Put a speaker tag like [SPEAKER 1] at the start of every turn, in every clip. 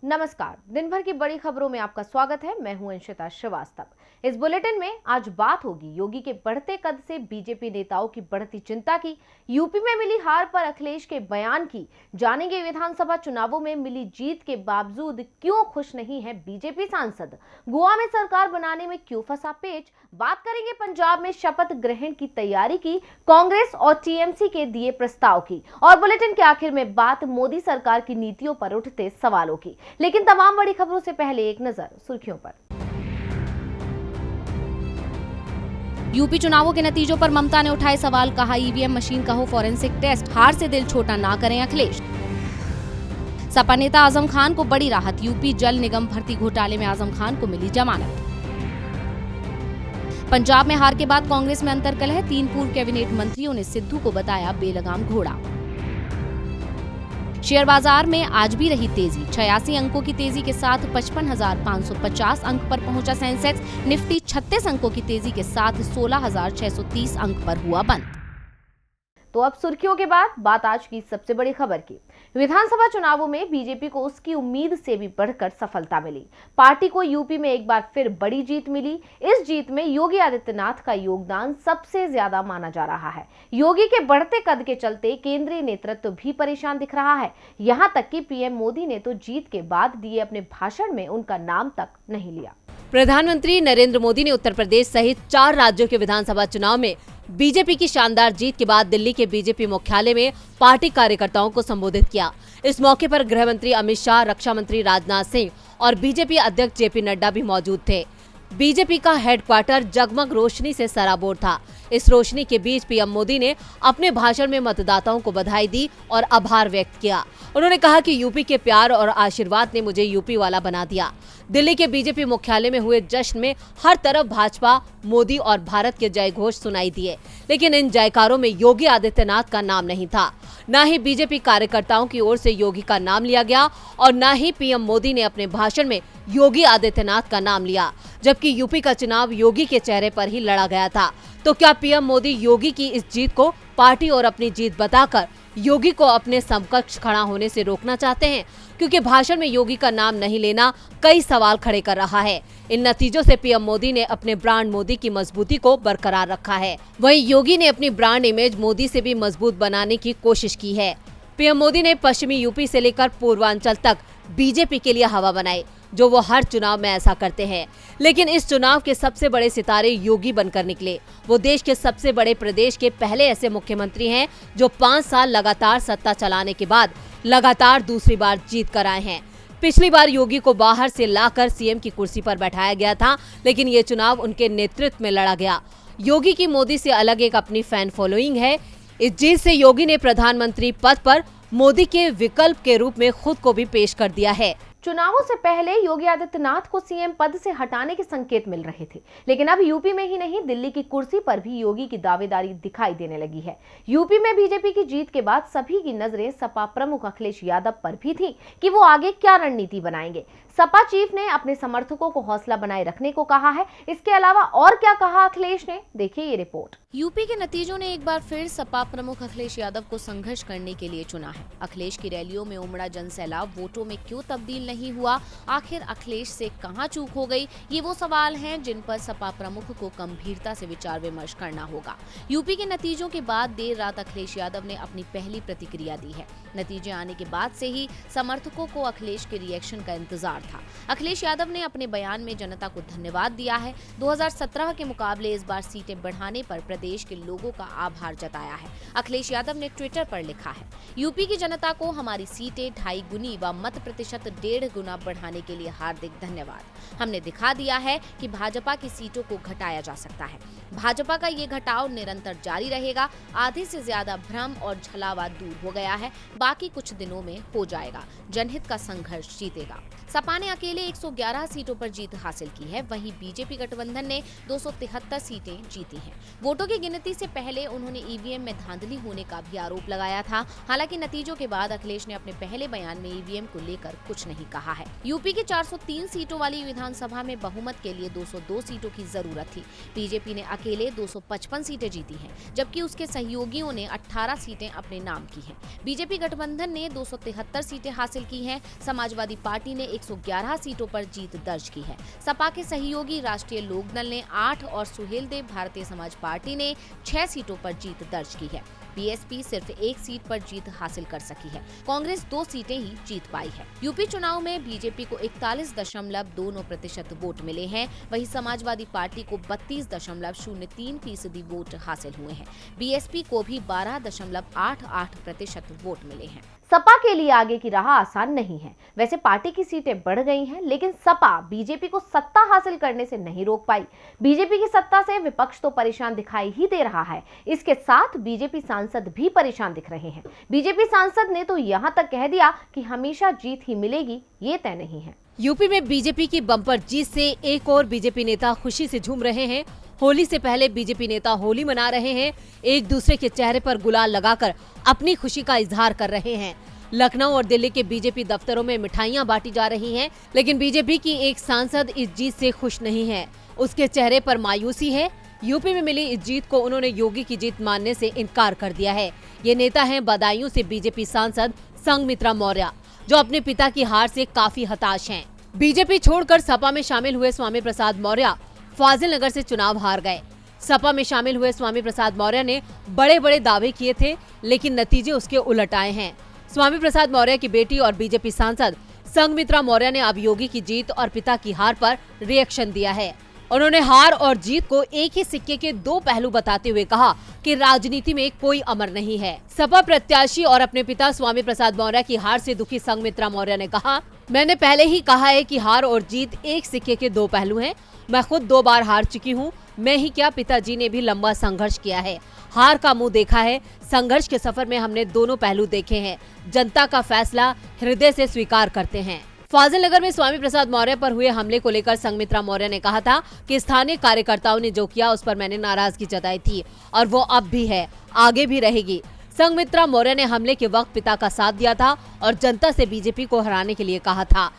[SPEAKER 1] नमस्कार। दिन भर की बड़ी खबरों में आपका स्वागत है। मैं हूं अंशिता श्रीवास्तव। इस बुलेटिन में आज बात होगी योगी के बढ़ते कद से बीजेपी नेताओं की बढ़ती चिंता की, यूपी में मिली हार पर अखिलेश के बयान की, जानेंगे विधानसभा चुनावों में मिली जीत के बावजूद क्यों खुश नहीं है बीजेपी सांसद, गोवा में सरकार बनाने में क्यों फंसा पेच, बात करेंगे पंजाब में शपथ ग्रहण की तैयारी की, कांग्रेस और टीएमसी के दिए प्रस्ताव की, और बुलेटिन के आखिर में बात मोदी सरकार की नीतियों पर उठते सवालों की। लेकिन तमाम बड़ी खबरों से पहले एक नजर सुर्खियों पर। यूपी चुनावों के नतीजों पर ममता ने उठाए सवाल, कहा ईवीएम मशीन का हो फॉरेंसिक टेस्ट, हार से दिल छोटा ना करें अखिलेश। सपा नेता आजम खान को बड़ी राहत, यूपी जल निगम भर्ती घोटाले में आजम खान को मिली जमानत। पंजाब में हार के बाद कांग्रेस में अंतर्कलह, 3 पूर्व कैबिनेट मंत्रियों ने सिद्धू को बताया बेलगाम घोड़ा। शेयर बाजार में आज भी रही तेजी, 86 अंकों की तेजी के साथ 55,550 अंक पर पहुंचा सेंसेक्स, निफ्टी 36 अंकों की तेजी के साथ 16,630 अंक पर हुआ बंद। तो अब सुर्खियों के बाद बात आज की सबसे बड़ी खबर की। विधानसभा चुनावों में बीजेपी को उसकी उम्मीद से भी बढ़कर सफलता मिली। पार्टी को यूपी में एक बार फिर बड़ी जीत मिली। इस जीत में योगी आदित्यनाथ का योगदान सबसे ज्यादा माना जा रहा है। योगी के बढ़ते कद के चलते केंद्रीय नेतृत्व भी परेशान दिख रहा है। यहां तक कि पीएम मोदी ने तो जीत के बाद दिए अपने भाषण में उनका नाम तक नहीं लिया।
[SPEAKER 2] प्रधानमंत्री नरेंद्र मोदी ने उत्तर प्रदेश सहित 4 राज्यों के विधानसभा चुनाव में बीजेपी की शानदार जीत के बाद दिल्ली के बीजेपी मुख्यालय में पार्टी कार्यकर्ताओं को संबोधित किया। इस मौके पर गृह मंत्री अमित शाह, रक्षा मंत्री राजनाथ सिंह और बीजेपी अध्यक्ष जेपी नड्डा भी मौजूद थे। बीजेपी का हेडक्वार्टर जगमग रोशनी से सराबोर था। इस रोशनी के बीच पीएम मोदी ने अपने भाषण में मतदाताओं को बधाई दी और आभार व्यक्त किया। उन्होंने कहा कि यूपी के प्यार और आशीर्वाद ने मुझे यूपी वाला बना दिया। दिल्ली के बीजेपी मुख्यालय में हुए जश्न में हर तरफ भाजपा, मोदी और भारत के जय घोष सुनाई दिए, लेकिन इन जयकारों में योगी आदित्यनाथ का नाम नहीं था। न ही बीजेपी कार्यकर्ताओं की ओर से योगी का नाम लिया गया और न ही पीएम मोदी ने अपने भाषण में योगी आदित्यनाथ का नाम लिया, जबकि यूपी का चुनाव योगी के चेहरे पर ही लड़ा गया था। तो क्या पीएम मोदी योगी की इस जीत को पार्टी और अपनी जीत बताकर योगी को अपने समकक्ष खड़ा होने से रोकना चाहते हैं? क्योंकि भाषण में योगी का नाम नहीं लेना कई सवाल खड़े कर रहा है। इन नतीजों से पीएम मोदी ने अपने ब्रांड मोदी की मजबूती को बरकरार रखा है, वहीं योगी ने अपनी ब्रांड इमेज मोदी से भी मजबूत बनाने की कोशिश की है। पीएम मोदी ने पश्चिमी यूपी से लेकर पूर्वांचल तक बीजेपी के लिए हवा बनाई, जो वो हर चुनाव में ऐसा करते हैं। लेकिन इस चुनाव के सबसे बड़े सितारे योगी बनकर निकले। वो देश के सबसे बड़े प्रदेश के पहले ऐसे मुख्यमंत्री हैं जो 5 साल लगातार सत्ता चलाने के बाद लगातार दूसरी बार जीत कर आए हैं। पिछली बार योगी को बाहर से लाकर सीएम की कुर्सी पर बैठाया गया था, लेकिन ये चुनाव उनके नेतृत्व में लड़ा गया। योगी की मोदी से अलग एक अपनी फैन फॉलोइंग है। इस जीत से योगी ने प्रधानमंत्री पद पर मोदी के विकल्प के रूप में खुद को भी पेश कर दिया है।
[SPEAKER 1] चुनावों से पहले योगी आदित्यनाथ को सीएम पद से हटाने के संकेत मिल रहे थे, लेकिन अब यूपी में ही नहीं, दिल्ली की कुर्सी पर भी योगी की दावेदारी दिखाई देने लगी है। यूपी में बीजेपी की जीत के बाद सभी की नजरें सपा प्रमुख अखिलेश यादव पर भी थी कि वो आगे क्या रणनीति बनाएंगे। सपा चीफ ने अपने समर्थकों को हौसला बनाए रखने को कहा है। इसके अलावा और क्या कहा अखिलेश ने, देखिए ये रिपोर्ट।
[SPEAKER 2] यूपी के नतीजों ने एक बार फिर सपा प्रमुख अखिलेश यादव को संघर्ष करने के लिए चुना है। अखिलेश की रैलियों में उमड़ा जनसैलाब वोटों में क्यों तब्दील नहीं हुआ? आखिर अखिलेश से कहां चूक हो गई? ये वो सवाल हैं जिन पर सपा प्रमुख को गंभीरता से विचार विमर्श करना होगा। यूपी के नतीजों के बाद देर रात अखिलेश यादव ने अपनी पहली प्रतिक्रिया दी है। नतीजे आने के बाद से ही समर्थकों को अखिलेश के रिएक्शन का इंतजार था। अखिलेश यादव ने अपने बयान में जनता को धन्यवाद दिया है। 2017 के मुकाबले इस बार सीटें बढ़ाने पर प्रदेश के लोगों का आभार जताया है। अखिलेश यादव ने ट्विटर पर लिखा है, यूपी की जनता को हमारी सीटें 2.5 गुनी व मत प्रतिशत 1.5 गुना बढ़ाने के लिए हार्दिक धन्यवाद। हमने दिखा दिया है कि भाजपा की सीटों को घटाया जा सकता है। भाजपा का ये घटाव निरंतर जारी रहेगा। आधे से ज्यादा भ्रम और छलावा दूर हो गया है, बाकी कुछ दिनों में हो जाएगा। जनहित का संघर्ष जीतेगा। सपा ने अकेले 111 सीटों पर जीत हासिल की है, वहीं बीजेपी गठबंधन ने 273 सीटें जीती हैं। वोटों की गिनती से पहले उन्होंने ईवीएम में धांधली होने का भी आरोप लगाया था। हालांकि
[SPEAKER 1] हालांकि नतीजों के बाद अखिलेश ने अपने पहले बयान में ईवीएम को लेकर कुछ नहीं कहा है। यूपी की 403 सीटों वाली विधानसभा में बहुमत के लिए 202 सीटों की जरूरत थी। बीजेपी ने अकेले 255 सीटें जीती हैं, जबकि उसके सहयोगियों ने 18 सीटें अपने नाम की हैं। बीजेपी गठबंधन ने 273 सीटें हासिल की हैं। समाजवादी पार्टी ने 111 सीटों पर जीत दर्ज की है। सपा के सहयोगी राष्ट्रीय लोकदल ने 8 और सुहेलदेव भारतीय समाज पार्टी ने 6 सीटों पर जीत दर्ज की है। बीएसपी सिर्फ 1 सीट पर जीत हासिल कर सकी है। कांग्रेस 2 सीटें ही जीत पाई है। यूपी चुनाव में बीजेपी को 41.29% वोट मिले हैं, वहीं समाजवादी पार्टी को 32.03% वोट हासिल हुए हैं। बीएसपी को भी 12.88% वोट मिले हैं।
[SPEAKER 2] सपा के लिए आगे की राह आसान नहीं है। वैसे पार्टी की सीटें बढ़ गई हैं, लेकिन सपा बीजेपी को सत्ता हासिल करने से नहीं रोक पाई। बीजेपी की सत्ता से विपक्ष तो परेशान दिखाई ही दे रहा है, इसके साथ बीजेपी सांसद भी परेशान दिख रहे हैं। बीजेपी सांसद ने तो यहां तक कह दिया कि हमेशा जीत ही मिलेगी, ये तय नहीं है। यूपी में बीजेपी की बम्पर जीत से एक और बीजेपी नेता खुशी से झूम रहे हैं। होली से पहले बीजेपी नेता होली मना रहे हैं, एक दूसरे के चेहरे पर गुलाल लगाकर अपनी खुशी का इजहार कर रहे हैं। लखनऊ और दिल्ली के बीजेपी दफ्तरों में मिठाइयां बांटी जा रही हैं, लेकिन बीजेपी की एक सांसद इस जीत से खुश नहीं है। उसके चेहरे पर मायूसी है। यूपी में मिली इस जीत को उन्होंने योगी की जीत मानने से इनकार कर दिया है। ये नेता हैं बदायूं से बीजेपी सांसद संघमित्रा मौर्य, जो अपने पिता की हार से काफी हताश हैं। बीजेपी छोड़कर सपा में शामिल हुए स्वामी प्रसाद मौर्य फाजिल नगर से चुनाव हार गए। सपा में शामिल हुए स्वामी प्रसाद मौर्य ने बड़े बड़े दावे किए थे, लेकिन नतीजे उसके उलट आए हैं। स्वामी प्रसाद मौर्य की बेटी और बीजेपी सांसद संघमित्रा मौर्य ने अब योगी की जीत और पिता की हार पर रिएक्शन दिया है। उन्होंने हार और जीत को एक ही सिक्के के 2 पहलू बताते हुए कहा कि राजनीति में कोई अमर नहीं है। सपा प्रत्याशी और अपने पिता स्वामी प्रसाद मौर्य की हार से दुखी संघमित्रा मौर्य ने कहा, मैंने पहले ही कहा है कि हार और जीत एक सिक्के के 2 पहलू हैं। मैं खुद 2 बार हार चुकी हूँ। मैं ही क्या, पिताजी ने भी लंबा संघर्ष किया है, हार का मुंह देखा है। संघर्ष के सफर में हमने दोनों पहलू देखे हैं। जनता का फैसला हृदय से स्वीकार करते हैं। फाजिल नगर में स्वामी प्रसाद मौर्य पर हुए हमले को लेकर संघमित्रा मौर्य ने कहा था कि स्थानीय कार्यकर्ताओं ने जो किया उस पर मैंने नाराजगी जताई थी और वो अब भी है, आगे भी रहेगी। संघमित्रा मौर्य ने हमले के वक्त पिता का साथ दिया था और जनता से बीजेपी को हराने के लिए कहा था।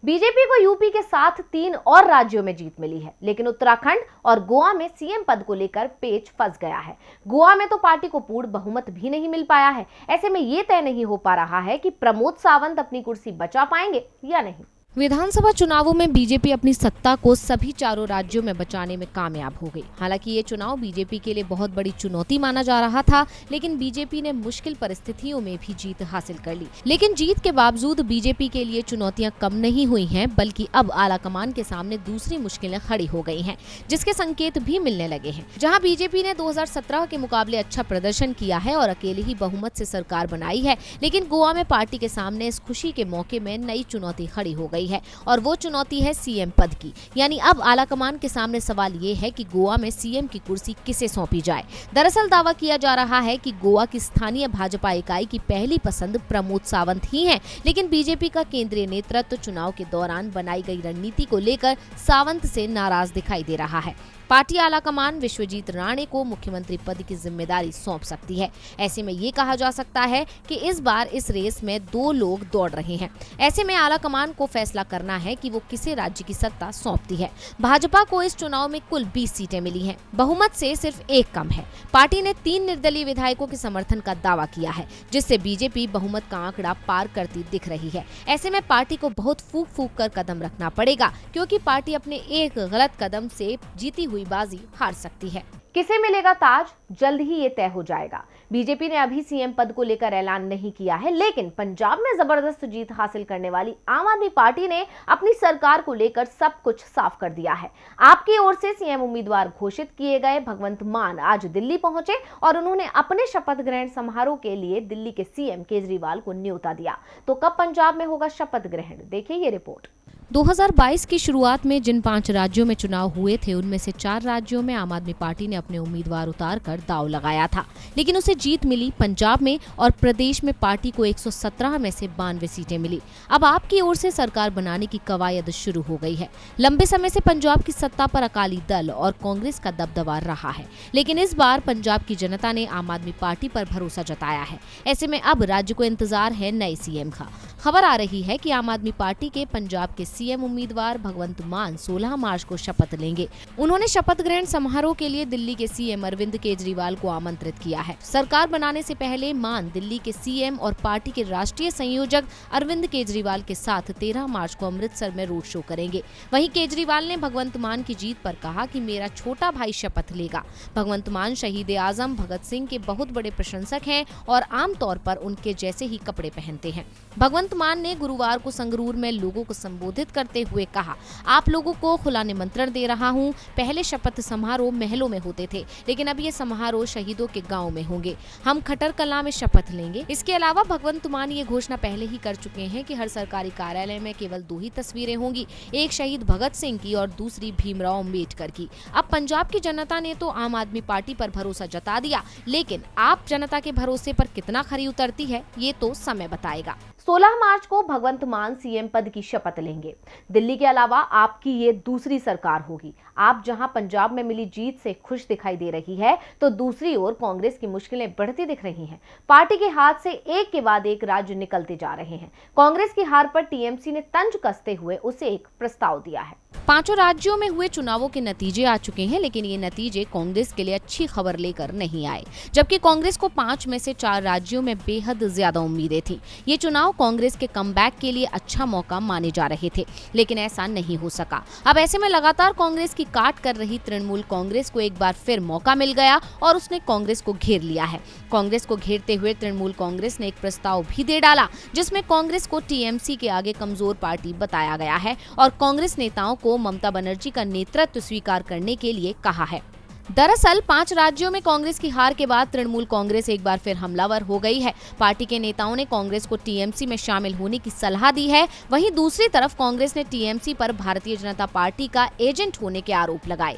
[SPEAKER 2] बीजेपी को यूपी के साथ 3 और राज्यों में जीत मिली है, लेकिन उत्तराखंड और गोवा में सीएम पद को लेकर पेच फंस गया है। गोवा में तो पार्टी को पूर्ण बहुमत भी नहीं मिल पाया है। ऐसे में ये तय नहीं हो पा रहा है कि प्रमोद सावंत अपनी कुर्सी बचा पाएंगे या नहीं।
[SPEAKER 1] विधानसभा चुनावों में बीजेपी अपनी सत्ता को सभी 4 राज्यों में बचाने में कामयाब हो गई। हालांकि ये चुनाव बीजेपी के लिए बहुत बड़ी चुनौती माना जा रहा था, लेकिन बीजेपी ने मुश्किल परिस्थितियों में भी जीत हासिल कर ली। लेकिन जीत के बावजूद बीजेपी के लिए चुनौतियां कम नहीं हुई हैं, बल्कि अब आलाकमान के सामने दूसरी मुश्किलें खड़ी हो गई हैं, जिसके संकेत भी मिलने लगे हैं। जहाँ बीजेपी ने 2017 के मुकाबले अच्छा प्रदर्शन किया है और अकेले ही बहुमत से सरकार बनाई है, लेकिन गोवा में पार्टी के सामने इस खुशी के मौके में नई चुनौती खड़ी हो गई है और वो चुनौती है सीएम पद की। यानी अब आलाकमान के सामने सवाल ये है कि गोवा में सीएम की कुर्सी किसे सौंपी जाए। दरअसल दावा किया जा रहा है कि गोवा की स्थानीय भाजपा इकाई की पहली पसंद प्रमोद सावंत ही हैं, लेकिन बीजेपी का केंद्रीय नेतृत्व चुनाव के दौरान बनाई गई रणनीति को लेकर सावंत से नाराज दिखाई दे रहा है। पार्टी आलाकमान विश्वजीत राणे को मुख्यमंत्री पद की जिम्मेदारी सौंप सकती है। ऐसे में ये कहा जा सकता है कि इस बार इस रेस में 2 लोग दौड़ रहे हैं। ऐसे में आलाकमान को फैसला करना है कि वो किसे राज्य की सत्ता सौंपती है। भाजपा को इस चुनाव में कुल 20 सीटें मिली हैं। बहुमत से सिर्फ 1 कम है। पार्टी ने 3 निर्दलीय विधायकों के समर्थन का दावा किया है, जिससे बीजेपी बहुमत का आंकड़ा पार करती दिख रही है। ऐसे में पार्टी को बहुत फूंक फूंक कर कदम रखना पड़ेगा, क्योंकि पार्टी अपने एक गलत कदम से जीती हुई बाजी हार सकती है।
[SPEAKER 2] किसे मिलेगा ताज, जल्द ही ये तय हो जाएगा। बीजेपी ने अभी सीएम पद को लेकर ऐलान नहीं किया है, लेकिन पंजाब में जबरदस्त जीत हासिल करने वाली आम आदमी पार्टी ने अपनी सरकार को लेकर सब कुछ साफ कर दिया है। आपकी ओर से सीएम उम्मीदवार घोषित किए गए भगवंत मान आज दिल्ली पहुंचे और उन्होंने अपने शपथ ग्रहण समारोह के लिए दिल्ली के सीएम केजरीवाल को न्योता दिया। तो कब पंजाब में होगा शपथ ग्रहण, देखिए ये रिपोर्ट।
[SPEAKER 1] 2022 की शुरुआत में जिन 5 राज्यों में चुनाव हुए थे उनमें से 4 राज्यों में आम आदमी पार्टी ने अपने उम्मीदवार उतार कर दांव लगाया था, लेकिन उसे जीत मिली पंजाब में और प्रदेश में पार्टी को 117 में से 92 सीटें मिली। अब आपकी ओर से सरकार बनाने की कवायद शुरू हो गई है। लंबे समय से पंजाब की सत्ता पर अकाली दल और कांग्रेस का दबदबा रहा है, लेकिन इस बार पंजाब की जनता ने आम आदमी पार्टी पर भरोसा जताया है। ऐसे में अब राज्य को इंतजार है नए सीएम का। खबर आ रही है कि आम आदमी पार्टी के पंजाब के सीएम उम्मीदवार भगवंत मान 16 मार्च को शपथ लेंगे। उन्होंने शपथ ग्रहण समारोह के लिए दिल्ली के सीएम अरविंद केजरीवाल को आमंत्रित किया है। सरकार बनाने से पहले मान दिल्ली के सीएम और पार्टी के राष्ट्रीय संयोजक अरविंद केजरीवाल के साथ 13 मार्च को अमृतसर में रोड शो करेंगे। वहीं केजरीवाल ने भगवंत मान की जीत पर कहा कि मेरा छोटा भाई शपथ लेगा। भगवंत मान शहीद आजम भगत सिंह के बहुत बड़े प्रशंसक हैं और आमतौर पर उनके जैसे ही कपड़े पहनते हैं। भगवंत मान ने गुरुवार को संगरूर में लोगों को संबोधित करते हुए कहा, आप लोगों को खुला निमंत्रण दे रहा हूं। पहले शपथ समारोह महलों में होते थे, लेकिन अब ये समारोह शहीदों के गांव में होंगे। हम खटर कलां में शपथ लेंगे। इसके अलावा भगवंत मान ये घोषणा पहले ही कर चुके हैं कि हर सरकारी कार्यालय में केवल 2 ही तस्वीरें होंगी, एक शहीद भगत सिंह की और दूसरी भीमराव अम्बेडकर की। अब पंजाब की जनता ने तो आम आदमी पार्टी पर भरोसा जता दिया, लेकिन आप जनता के भरोसे पर कितना खरी उतरती है ये तो समय बताएगा।
[SPEAKER 2] 16 मार्च को भगवंत मान सीएम पद की शपथ लेंगे। दिल्ली के अलावा आपकी ये दूसरी सरकार होगी। आप जहां पंजाब में मिली जीत से खुश दिखाई दे रही है, तो दूसरी ओर कांग्रेस की मुश्किलें बढ़ती दिख रही हैं। पार्टी के हाथ से एक के बाद एक राज्य निकलते जा रहे हैं। कांग्रेस की हार पर टीएमसी ने तंज कसते हुए उसे एक प्रस्ताव दिया है।
[SPEAKER 1] 5 राज्यों में हुए चुनावों के नतीजे आ चुके हैं, लेकिन ये नतीजे कांग्रेस के लिए अच्छी खबर लेकर नहीं आए, जबकि कांग्रेस को 5 में से 4 राज्यों में बेहद ज्यादा उम्मीदें थी। ये चुनाव कांग्रेस के कमबैक के लिए अच्छा मौका माने जा रहे थे, लेकिन ऐसा नहीं हो सका। अब ऐसे में लगातार कांग्रेस की काट कर रही तृणमूल कांग्रेस को एक बार फिर मौका मिल गया और उसने कांग्रेस को घेर लिया है। कांग्रेस को घेरते हुए तृणमूल कांग्रेस ने एक प्रस्ताव भी दे डाला, जिसमें कांग्रेस को टीएमसी के आगे कमजोर पार्टी बताया गया है और कांग्रेस नेताओं को ममता बनर्जी का नेतृत्व स्वीकार करने के लिए कहा है। दरअसल 5 राज्यों में कांग्रेस की हार के बाद तृणमूल कांग्रेस एक बार फिर हमलावर हो गई है। पार्टी के नेताओं ने कांग्रेस को टीएमसी में शामिल होने की सलाह दी है। वहीं दूसरी तरफ कांग्रेस ने टीएमसी पर भारतीय जनता पार्टी का एजेंट होने के आरोप लगाए।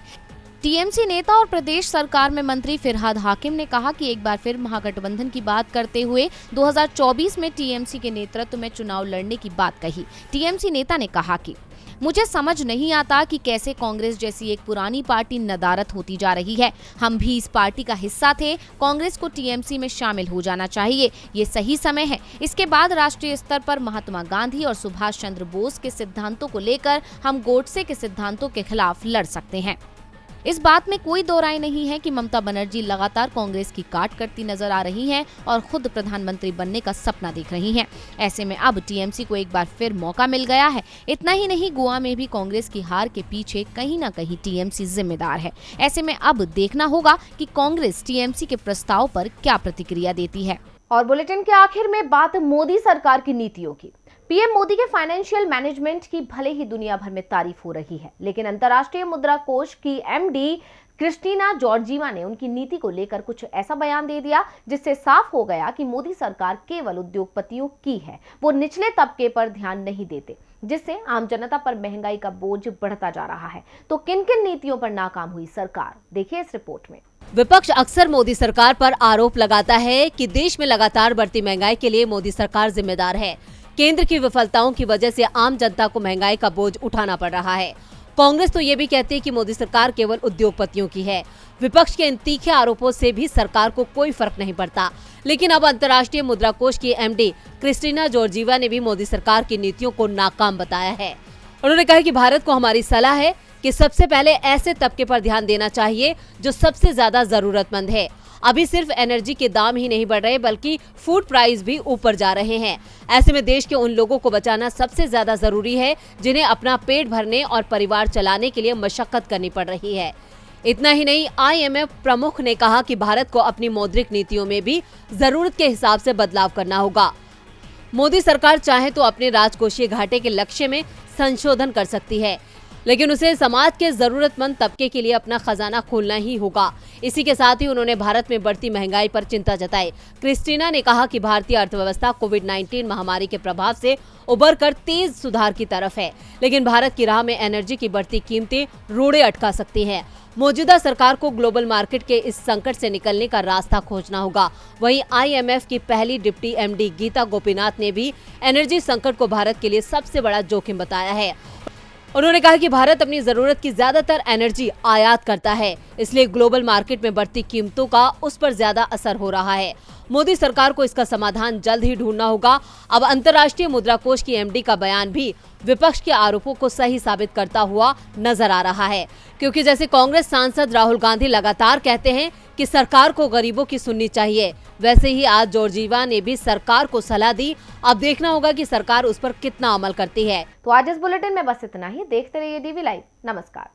[SPEAKER 1] टीएमसी नेता और प्रदेश सरकार में मंत्री फिरहाद हाकिम ने कहा कि एक बार फिर महागठबंधन की बात करते हुए 2024 में टीएमसी के नेतृत्व में चुनाव लड़ने की बात कही। टीएमसी नेता ने कहा कि मुझे समझ नहीं आता कि कैसे कांग्रेस जैसी एक पुरानी पार्टी नदारद होती जा रही है। हम भी इस पार्टी का हिस्सा थे। कांग्रेस को टीएमसी में शामिल हो जाना चाहिए, ये सही समय है। इसके बाद राष्ट्रीय स्तर पर महात्मा गांधी और सुभाष चंद्र बोस के सिद्धांतों को लेकर हम गोडसे के सिद्धांतों के खिलाफ लड़ सकते हैं। इस बात में कोई दो राय नहीं है कि ममता बनर्जी लगातार कांग्रेस की काट करती नजर आ रही हैं और खुद प्रधानमंत्री बनने का सपना देख रही हैं। ऐसे में अब टीएमसी को एक बार फिर मौका मिल गया है। इतना ही नहीं, गोवा में भी कांग्रेस की हार के पीछे कहीं न कहीं टीएमसी जिम्मेदार है। ऐसे में अब देखना होगा कि कांग्रेस टीएमसी के प्रस्ताव पर क्या प्रतिक्रिया देती है।
[SPEAKER 2] और बुलेटिन के आखिर में बात मोदी सरकार की नीतियों की। पीएम मोदी के फाइनेंशियल मैनेजमेंट की भले ही दुनिया भर में तारीफ हो रही है, लेकिन अंतर्राष्ट्रीय मुद्रा कोष की एमडी क्रिस्टीना जॉर्जीवा ने उनकी नीति को लेकर कुछ ऐसा बयान दे दिया जिससे साफ हो गया कि मोदी सरकार केवल उद्योगपतियों की है। वो निचले तबके पर ध्यान नहीं देते, जिससे आम जनता पर महंगाई का बोझ बढ़ता जा रहा है। तो किन किन नीतियों पर नाकाम हुई सरकार, देखिए इस रिपोर्ट में।
[SPEAKER 3] विपक्ष अक्सर मोदी सरकार पर आरोप लगाता है कि देश में लगातार बढ़ती महंगाई के लिए मोदी सरकार जिम्मेदार है। केंद्र की विफलताओं की वजह से आम जनता को महंगाई का बोझ उठाना पड़ रहा है। कांग्रेस तो ये भी कहती है कि मोदी सरकार केवल उद्योगपतियों की है। विपक्ष के इन तीखे आरोपों से भी सरकार को कोई फर्क नहीं पड़ता। लेकिन अब अंतर्राष्ट्रीय मुद्रा कोष की एमडी क्रिस्टीना जॉर्जीवा ने भी मोदी सरकार की नीतियों को नाकाम बताया है। उन्होंने कहा कि भारत को हमारी सलाह है कि सबसे पहले ऐसे तबके पर ध्यान देना चाहिए जो सबसे ज्यादा जरूरतमंद है। अभी सिर्फ एनर्जी के दाम ही नहीं बढ़ रहे, बल्कि फूड प्राइस भी ऊपर जा रहे हैं। ऐसे में देश के उन लोगों को बचाना सबसे ज्यादा जरूरी है जिन्हें अपना पेट भरने और परिवार चलाने के लिए मशक्कत करनी पड़ रही है। इतना ही नहीं, आईएमएफ प्रमुख ने कहा कि भारत को अपनी मौद्रिक नीतियों में भी जरूरत के हिसाब से बदलाव करना होगा। मोदी सरकार चाहे तो अपने राजकोषीय घाटे के लक्ष्य में संशोधन कर सकती है, लेकिन उसे समाज के जरूरतमंद तबके के लिए अपना खजाना खोलना ही होगा। इसी के साथ ही उन्होंने भारत में बढ़ती महंगाई पर चिंता जताई। क्रिस्टीना ने कहा कि भारतीय अर्थव्यवस्था कोविड-19 महामारी के प्रभाव से उबर कर तेज सुधार की तरफ है, लेकिन भारत की राह में एनर्जी की बढ़ती कीमतें रोड़े अटका सकती हैं। मौजूदा सरकार को ग्लोबल मार्केट के इस संकट से निकलने का रास्ता खोजना होगा। वहीं IMF की पहली डिप्टी MD गीता गोपीनाथ ने भी एनर्जी संकट को भारत के लिए सबसे बड़ा जोखिम बताया है। उन्होंने कहा कि भारत अपनी जरूरत की ज्यादातर एनर्जी आयात करता है, इसलिए ग्लोबल मार्केट में बढ़ती कीमतों का उस पर ज्यादा असर हो रहा है। मोदी सरकार को इसका समाधान जल्द ही ढूंढना होगा। अब अंतर्राष्ट्रीय मुद्रा कोष की MD का बयान भी विपक्ष के आरोपों को सही साबित करता हुआ नजर आ रहा है, क्योंकि जैसे कांग्रेस सांसद राहुल गांधी लगातार कहते हैं कि सरकार को गरीबों की सुननी चाहिए, वैसे ही आज जॉर्जिवा ने भी सरकार को सलाह दी। अब देखना होगा कि सरकार उस पर कितना अमल करती है।
[SPEAKER 2] तो आज इस बुलेटिन में बस इतना ही। देखते रहिए DV लाइव। नमस्कार।